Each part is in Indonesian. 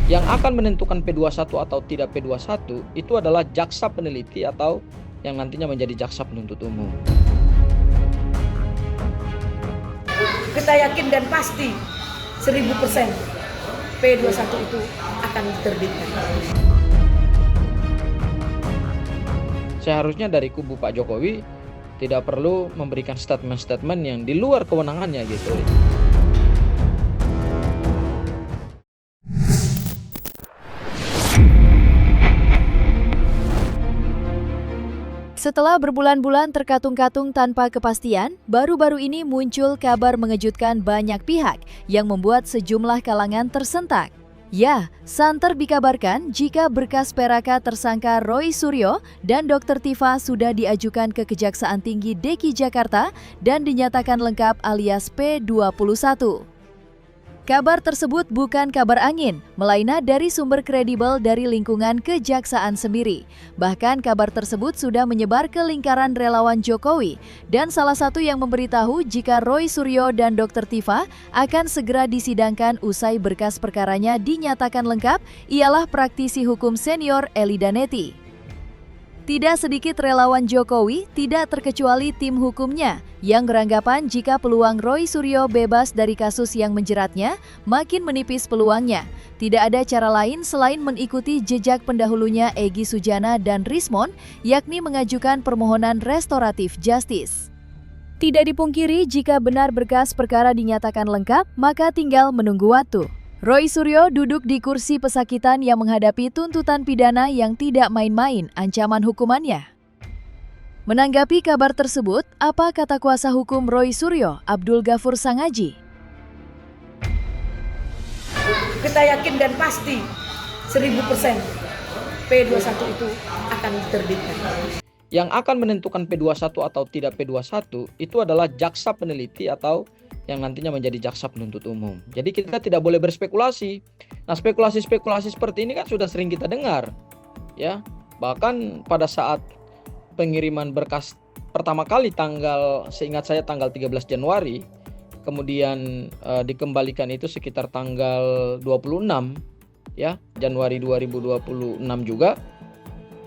Yang akan menentukan P21 atau tidak P21 itu adalah jaksa peneliti atau yang nantinya menjadi jaksa penuntut umum. Kita yakin dan pasti 1000% P21 itu akan diterbitkan. Seharusnya dari kubu Pak Jokowi tidak perlu memberikan statement-statement yang di luar kewenangannya gitu. Setelah berbulan-bulan terkatung-katung tanpa kepastian, baru-baru ini muncul kabar mengejutkan banyak pihak yang membuat sejumlah kalangan tersentak. Ya, santer dikabarkan jika berkas peraka tersangka Roy Suryo dan Dr. Tifa sudah diajukan ke Kejaksaan Tinggi DKI Jakarta dan dinyatakan lengkap alias P21. Kabar tersebut bukan kabar angin, melainkan dari sumber kredibel dari lingkungan kejaksaan sendiri. Bahkan kabar tersebut sudah menyebar ke lingkaran relawan Jokowi, dan salah satu yang memberitahu jika Roy Suryo dan Dr. Tifa akan segera disidangkan usai berkas perkaranya dinyatakan lengkap ialah praktisi hukum senior Eli Danetti. Tidak sedikit relawan Jokowi, tidak terkecuali tim hukumnya, yang beranggapan jika peluang Roy Suryo bebas dari kasus yang menjeratnya, makin menipis peluangnya. Tidak ada cara lain selain mengikuti jejak pendahulunya Egy Sujana dan Rismon, yakni mengajukan permohonan restoratif justice. Tidak dipungkiri jika benar berkas perkara dinyatakan lengkap, maka tinggal menunggu waktu. Roy Suryo duduk di kursi pesakitan yang menghadapi tuntutan pidana yang tidak main-main ancaman hukumannya. Menanggapi kabar tersebut, apa kata kuasa hukum Roy Suryo, Abdul Ghafur Sangaji? Kita yakin dan pasti 1000% P21 itu akan diterbitkan. Yang akan menentukan P21 atau tidak P21 itu adalah jaksa peneliti atau yang nantinya menjadi jaksa penuntut umum. Jadi kita tidak boleh berspekulasi. Nah, spekulasi-spekulasi seperti ini kan sudah sering kita dengar. Ya, bahkan pada saat pengiriman berkas pertama kali seingat saya tanggal 13 Januari, kemudian dikembalikan itu sekitar tanggal 26 ya, Januari 2026 juga.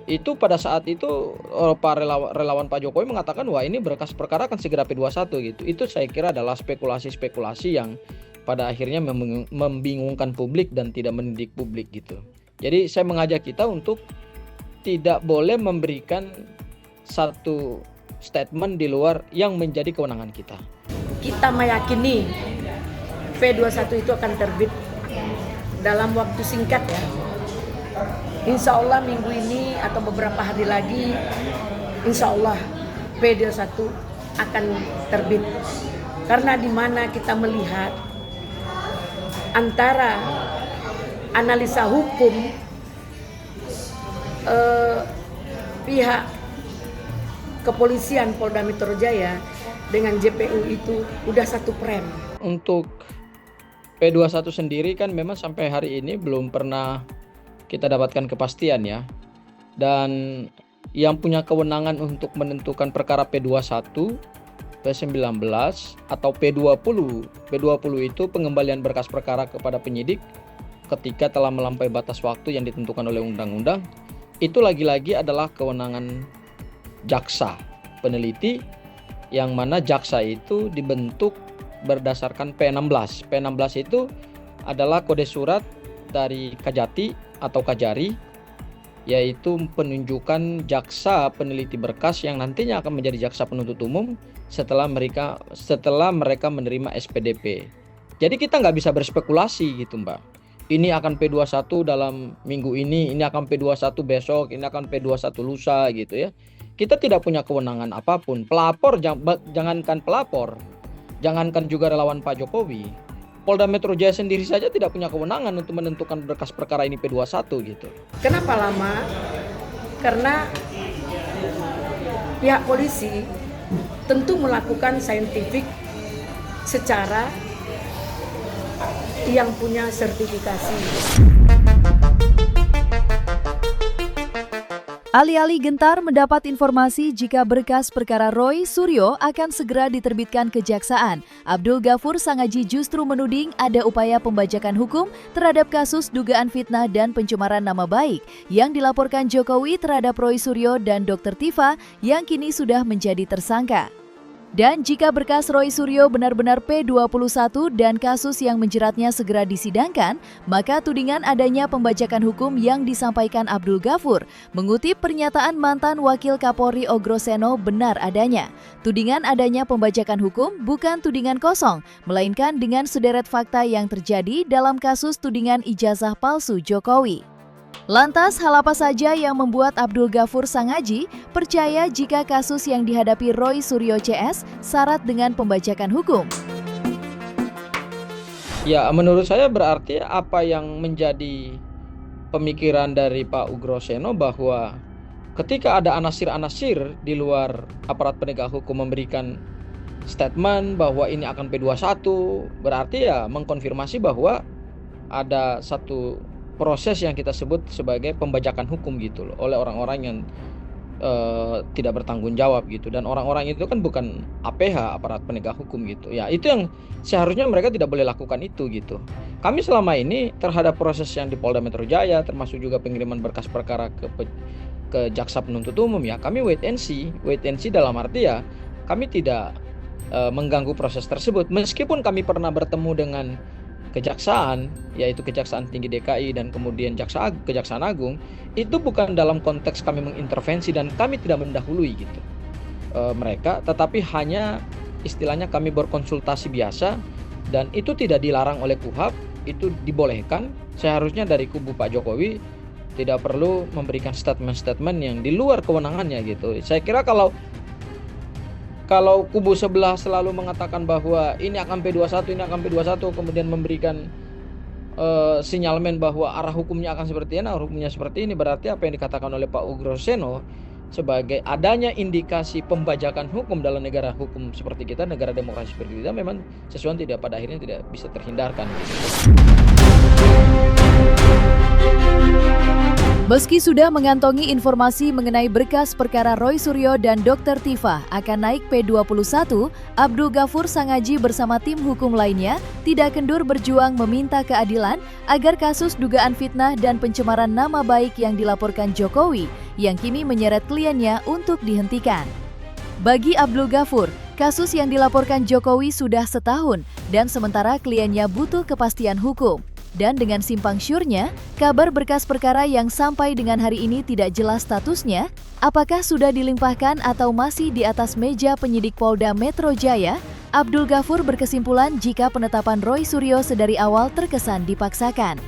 Itu pada saat itu para relawan Pak Jokowi mengatakan wah ini berkas perkara akan segera P21 gitu. Itu saya kira adalah spekulasi-spekulasi yang pada akhirnya membingungkan publik dan tidak mendidik publik gitu. Jadi saya mengajak kita untuk tidak boleh memberikan satu statement di luar yang menjadi kewenangan kita. Kita meyakini P21 itu akan terbit dalam waktu singkat ya. Insya Allah minggu ini atau beberapa hari lagi, insya Allah P21 akan terbit. Karena di mana kita melihat antara analisa hukum pihak kepolisian Polda Metro Jaya dengan JPU itu udah satu frame. Untuk P21 sendiri kan memang sampai hari ini belum pernah kita dapatkan kepastian ya. Dan yang punya kewenangan untuk menentukan perkara P21, P19 atau P20. P20 itu pengembalian berkas perkara kepada penyidik ketika telah melampaui batas waktu yang ditentukan oleh undang-undang. Itu lagi-lagi adalah kewenangan jaksa peneliti, yang mana jaksa itu dibentuk berdasarkan P16. P16 itu adalah kode surat dari Kajati atau Kajari, yaitu penunjukan jaksa peneliti berkas yang nantinya akan menjadi jaksa penuntut umum setelah mereka menerima SPDP. Jadi kita nggak bisa berspekulasi gitu Mbak. Ini akan P21 dalam minggu ini akan P21 besok, ini akan P21 lusa gitu ya. Kita tidak punya kewenangan apapun. Pelapor, jangankan pelapor, jangankan juga relawan Pak Jokowi, Polda Metro Jaya sendiri saja tidak punya kewenangan untuk menentukan berkas perkara ini P21 gitu. Kenapa lama? Karena pihak polisi tentu melakukan saintifik secara yang punya sertifikasi. Alih-alih gentar mendapat informasi jika berkas perkara Roy Suryo akan segera diterbitkan kejaksaan, Abdul Ghafur Sangaji justru menuding ada upaya pembajakan hukum terhadap kasus dugaan fitnah dan pencemaran nama baik yang dilaporkan Jokowi terhadap Roy Suryo dan Dr. Tifa yang kini sudah menjadi tersangka. Dan jika berkas Roy Suryo benar-benar P21 dan kasus yang menjeratnya segera disidangkan, maka tudingan adanya pembajakan hukum yang disampaikan Abdul Ghafur mengutip pernyataan mantan Wakil Kapolri Ogroseno benar adanya. Tudingan adanya pembajakan hukum bukan tudingan kosong, melainkan dengan sederet fakta yang terjadi dalam kasus tudingan ijazah palsu Jokowi. Lantas, hal apa saja yang membuat Abdul Ghafur Sangaji percaya jika kasus yang dihadapi Roy Suryo CS syarat dengan pembajakan hukum? Ya, menurut saya berarti apa yang menjadi pemikiran dari Pak Ogroseno bahwa ketika ada anasir-anasir di luar aparat penegak hukum memberikan statement bahwa ini akan P21, berarti ya mengkonfirmasi bahwa ada satu proses yang kita sebut sebagai pembajakan hukum gitu loh oleh orang-orang yang tidak bertanggung jawab gitu, dan orang-orang itu kan bukan APH, aparat penegak hukum gitu ya. Itu yang seharusnya mereka tidak boleh lakukan itu gitu. Kami selama ini terhadap proses yang di Polda Metro Jaya, termasuk juga pengiriman berkas perkara ke jaksa penuntut umum, ya kami wait and see dalam arti ya kami tidak mengganggu proses tersebut, meskipun kami pernah bertemu dengan kejaksaan, yaitu Kejaksaan Tinggi DKI dan kemudian Kejaksaan Agung. Itu bukan dalam konteks kami mengintervensi dan kami tidak mendahului gitu mereka, tetapi hanya istilahnya kami berkonsultasi biasa, dan itu tidak dilarang oleh KUHAP, itu dibolehkan. Seharusnya dari kubu Pak Jokowi tidak perlu memberikan statement-statement yang di luar kewenangannya gitu. Saya kira kalau kubu sebelah selalu mengatakan bahwa ini akan P21, kemudian memberikan sinyalmen bahwa arah hukumnya akan seperti ini, arah hukumnya seperti ini, berarti apa yang dikatakan oleh Pak Ogroseno sebagai adanya indikasi pembajakan hukum dalam negara hukum seperti kita, negara demokrasi seperti kita, memang sesuatu tidak pada akhirnya tidak bisa terhindarkan. Meski sudah mengantongi informasi mengenai berkas perkara Roy Suryo dan Dr. Tifa akan naik P21, Abdul Ghafur Sangaji bersama tim hukum lainnya tidak kendur berjuang meminta keadilan agar kasus dugaan fitnah dan pencemaran nama baik yang dilaporkan Jokowi yang kini menyeret kliennya untuk dihentikan. Bagi Abdul Ghafur, kasus yang dilaporkan Jokowi sudah setahun dan sementara kliennya butuh kepastian hukum. Dan dengan simpang siurnya, kabar berkas perkara yang sampai dengan hari ini tidak jelas statusnya, apakah sudah dilimpahkan atau masih di atas meja penyidik Polda Metro Jaya, Abdul Ghafur berkesimpulan jika penetapan Roy Suryo sedari awal terkesan dipaksakan.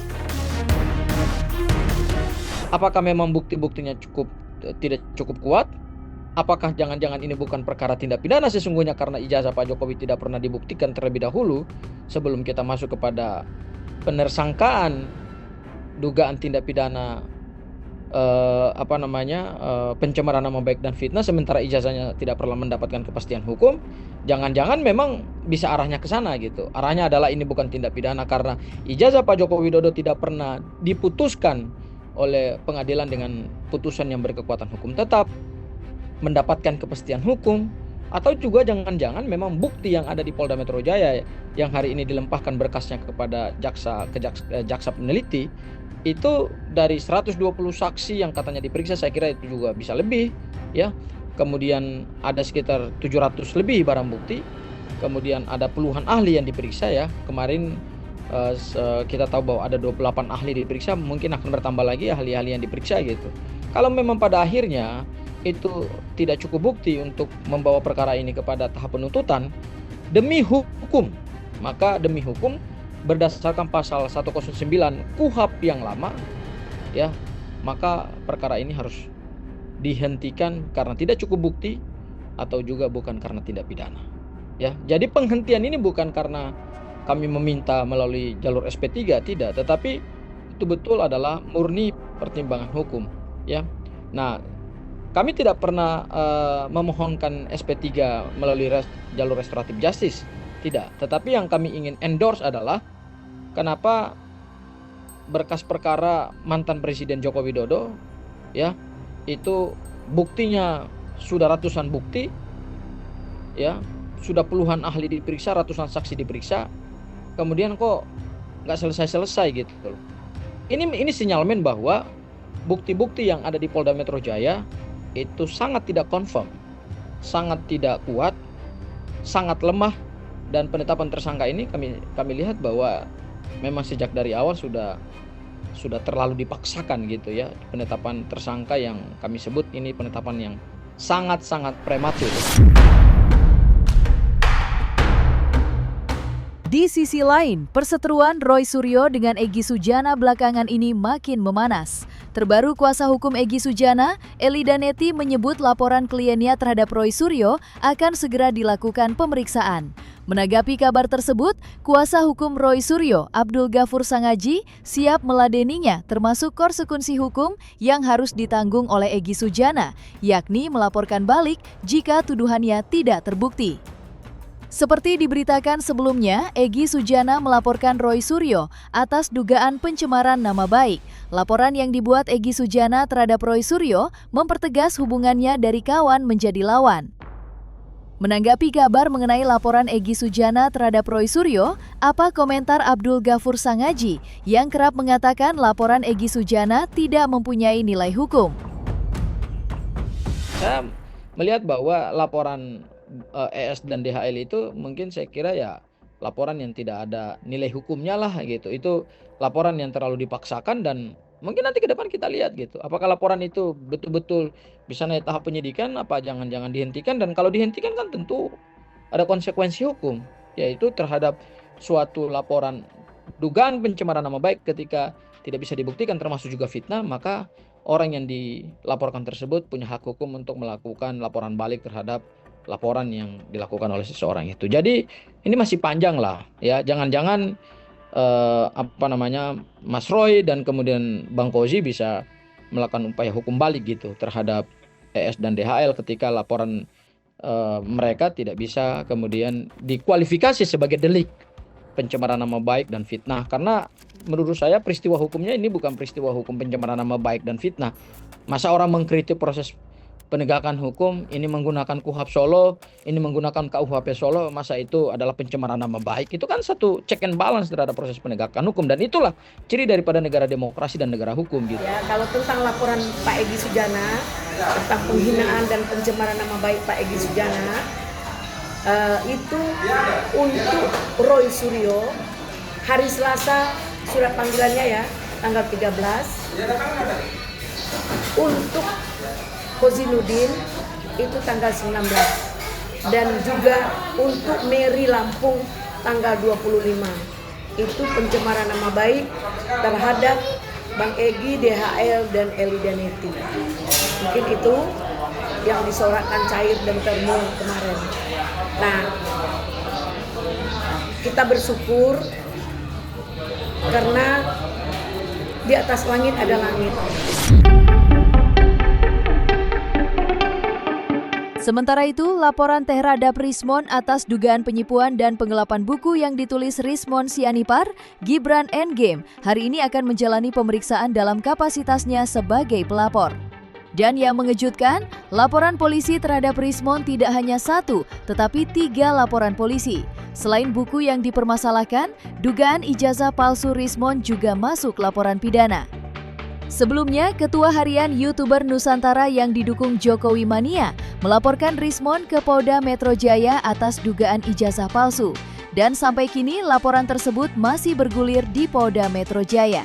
Apakah memang bukti-buktinya tidak cukup kuat? Apakah jangan-jangan ini bukan perkara tindak pidana sesungguhnya karena ijazah Pak Jokowi tidak pernah dibuktikan terlebih dahulu sebelum kita masuk kepada penersangkaan dugaan tindak pidana pencemaran nama baik dan fitnah, sementara ijazahnya tidak pernah mendapatkan kepastian hukum. Jangan-jangan memang bisa arahnya ke sana gitu. Arahnya adalah ini bukan tindak pidana karena ijazah Pak Joko Widodo tidak pernah diputuskan oleh pengadilan dengan putusan yang berkekuatan hukum tetap, mendapatkan kepastian hukum. Atau juga jangan-jangan memang bukti yang ada di Polda Metro Jaya yang hari ini dilempahkan berkasnya kepada jaksa peneliti, itu dari 120 saksi yang katanya diperiksa, saya kira itu juga bisa lebih ya. Kemudian ada sekitar 700 lebih barang bukti. Kemudian ada puluhan ahli yang diperiksa ya. Kemarin kita tahu bahwa ada 28 ahli diperiksa, mungkin akan bertambah lagi ahli-ahli yang diperiksa gitu. Kalau memang pada akhirnya itu tidak cukup bukti untuk membawa perkara ini kepada tahap penuntutan demi hukum, maka demi hukum berdasarkan pasal 109 KUHAP yang lama ya, maka perkara ini harus dihentikan karena tidak cukup bukti atau juga bukan karena tindak pidana ya. Jadi penghentian ini bukan karena kami meminta melalui jalur SP3, tidak, tetapi itu betul adalah murni pertimbangan hukum ya. Nah, kami tidak pernah memohonkan SP3 melalui jalur restoratif justice, tidak. Tetapi yang kami ingin endorse adalah kenapa berkas perkara mantan Presiden Joko Widodo ya itu buktinya sudah ratusan bukti, ya, sudah puluhan ahli diperiksa, ratusan saksi diperiksa, kemudian kok nggak selesai-selesai gitu loh. Ini sinyalmen bahwa bukti-bukti yang ada di Polda Metro Jaya itu sangat tidak confirm, sangat tidak kuat, sangat lemah, dan penetapan tersangka ini kami lihat bahwa memang sejak dari awal sudah terlalu dipaksakan gitu ya. Penetapan tersangka yang kami sebut ini penetapan yang sangat-sangat prematur. Di sisi lain, perseteruan Roy Suryo dengan Egy Sujana belakangan ini makin memanas. Terbaru kuasa hukum Egy Sujana, Eli Daneti, menyebut laporan kliennya terhadap Roy Suryo akan segera dilakukan pemeriksaan. Menanggapi kabar tersebut, kuasa hukum Roy Suryo, Abdul Ghafur Sangaji, siap meladeninya termasuk konsekuensi hukum yang harus ditanggung oleh Egy Sujana, yakni melaporkan balik jika tuduhannya tidak terbukti. Seperti diberitakan sebelumnya, Egy Sujana melaporkan Roy Suryo atas dugaan pencemaran nama baik. Laporan yang dibuat Egy Sujana terhadap Roy Suryo mempertegas hubungannya dari kawan menjadi lawan. Menanggapi kabar mengenai laporan Egy Sujana terhadap Roy Suryo, apa komentar Abdul Ghafur Sangaji yang kerap mengatakan laporan Egy Sujana tidak mempunyai nilai hukum? Saya melihat bahwa laporan ES dan DHL itu mungkin saya kira ya laporan yang tidak ada nilai hukumnya lah gitu. Itu laporan yang terlalu dipaksakan, dan mungkin nanti ke depan kita lihat gitu. Apakah laporan itu betul-betul bisa naik tahap penyidikan, apa jangan-jangan dihentikan, dan kalau dihentikan kan tentu ada konsekuensi hukum, yaitu terhadap suatu laporan dugaan pencemaran nama baik ketika tidak bisa dibuktikan termasuk juga fitnah, maka orang yang dilaporkan tersebut punya hak hukum untuk melakukan laporan balik terhadap laporan yang dilakukan oleh seseorang itu. Jadi ini masih panjang lah ya. Jangan-jangan Mas Roy dan kemudian Bang Kozi bisa melakukan upaya hukum balik gitu terhadap ES dan DHL ketika laporan mereka tidak bisa kemudian dikualifikasi sebagai delik pencemaran nama baik dan fitnah. Karena menurut saya peristiwa hukumnya ini bukan peristiwa hukum pencemaran nama baik dan fitnah. Masa orang mengkritik proses penegakan hukum ini menggunakan KUHP Solo, ini menggunakan KUHP Solo, masa itu adalah pencemaran nama baik? Itu kan satu check and balance terhadap proses penegakan hukum, dan itulah ciri daripada negara demokrasi dan negara hukum gitu. Ya, kalau tentang laporan Pak Egy Sujana tentang penghinaan dan pencemaran nama baik Pak Egy Sujana, itu untuk Roy Suryo hari Selasa surat panggilannya ya tanggal 13, untuk Kozinudin itu tanggal 19, dan juga untuk Mary Lampung tanggal 25. Itu pencemaran nama baik terhadap Bang Egy, DHL, dan Eli Daneti. Mungkin itu yang disorakkan Cair dan Termo kemarin. Nah, kita bersyukur karena di atas langit ada langit. Sementara itu, laporan terhadap Rismon atas dugaan penipuan dan penggelapan buku yang ditulis Rismon Sianipar, Gibran Endgame, hari ini akan menjalani pemeriksaan dalam kapasitasnya sebagai pelapor. Dan yang mengejutkan, laporan polisi terhadap Rismon tidak hanya satu, tetapi 3 laporan polisi. Selain buku yang dipermasalahkan, dugaan ijazah palsu Rismon juga masuk laporan pidana. Sebelumnya, Ketua Harian YouTuber Nusantara yang didukung Jokowi Mania melaporkan Rismon ke Polda Metro Jaya atas dugaan ijazah palsu. Dan sampai kini laporan tersebut masih bergulir di Polda Metro Jaya.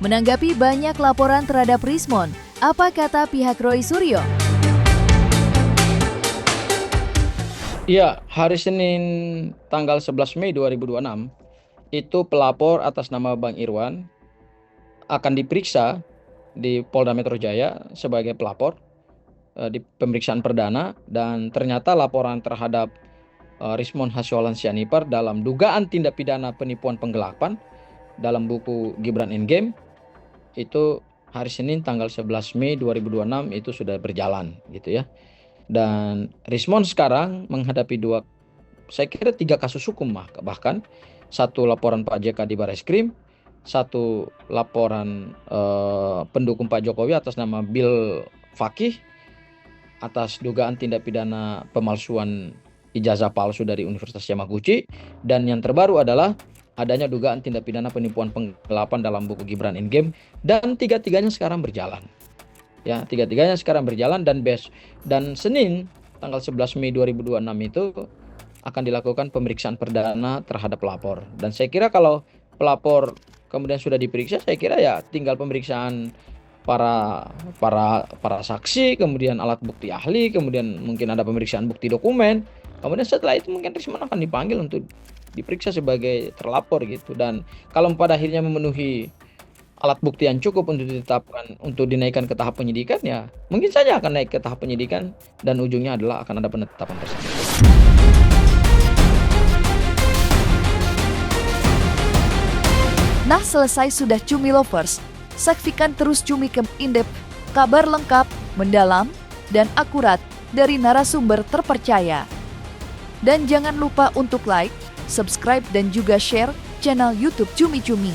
Menanggapi banyak laporan terhadap Rismon, apa kata pihak Roy Suryo? Iya, hari Senin tanggal 11 Mei 2026 itu pelapor atas nama Bang Irwan akan diperiksa di Polda Metro Jaya sebagai pelapor di pemeriksaan perdana, dan ternyata laporan terhadap Rismon Hasyolan Sianipar dalam dugaan tindak pidana penipuan penggelapan dalam buku Gibran Endgame itu hari Senin tanggal 11 Mei 2026 itu sudah berjalan gitu ya. Dan Rismon sekarang menghadapi saya kira 3 kasus hukum bahkan. 1 laporan Pak JK di Barreskrim, 1 laporan pendukung Pak Jokowi atas nama Bill Fakih atas dugaan tindak pidana pemalsuan ijazah palsu dari Universitas Yamaguchi, dan yang terbaru adalah adanya dugaan tindak pidana penipuan penggelapan dalam buku Gibran Endgame, dan tiga-tiganya sekarang berjalan. Ya, tiga-tiganya sekarang berjalan, dan Senin tanggal 11 Mei 2026 itu akan dilakukan pemeriksaan perdana terhadap pelapor. Dan saya kira kalau pelapor kemudian sudah diperiksa, saya kira ya tinggal pemeriksaan para saksi, kemudian alat bukti ahli, kemudian mungkin ada pemeriksaan bukti dokumen. Kemudian setelah itu mungkin Risman akan dipanggil untuk diperiksa sebagai terlapor gitu. Dan kalau pada akhirnya memenuhi alat bukti yang cukup untuk ditetapkan, untuk dinaikkan ke tahap penyidikan, ya mungkin saja akan naik ke tahap penyidikan, dan ujungnya adalah akan ada penetapan tersangka. Nah, selesai sudah Cumi Lovers. Saksikan terus Cumi Camp In-Depth, kabar lengkap, mendalam, dan akurat dari narasumber terpercaya. Dan jangan lupa untuk like, subscribe, dan juga share channel YouTube Cumi Cumi.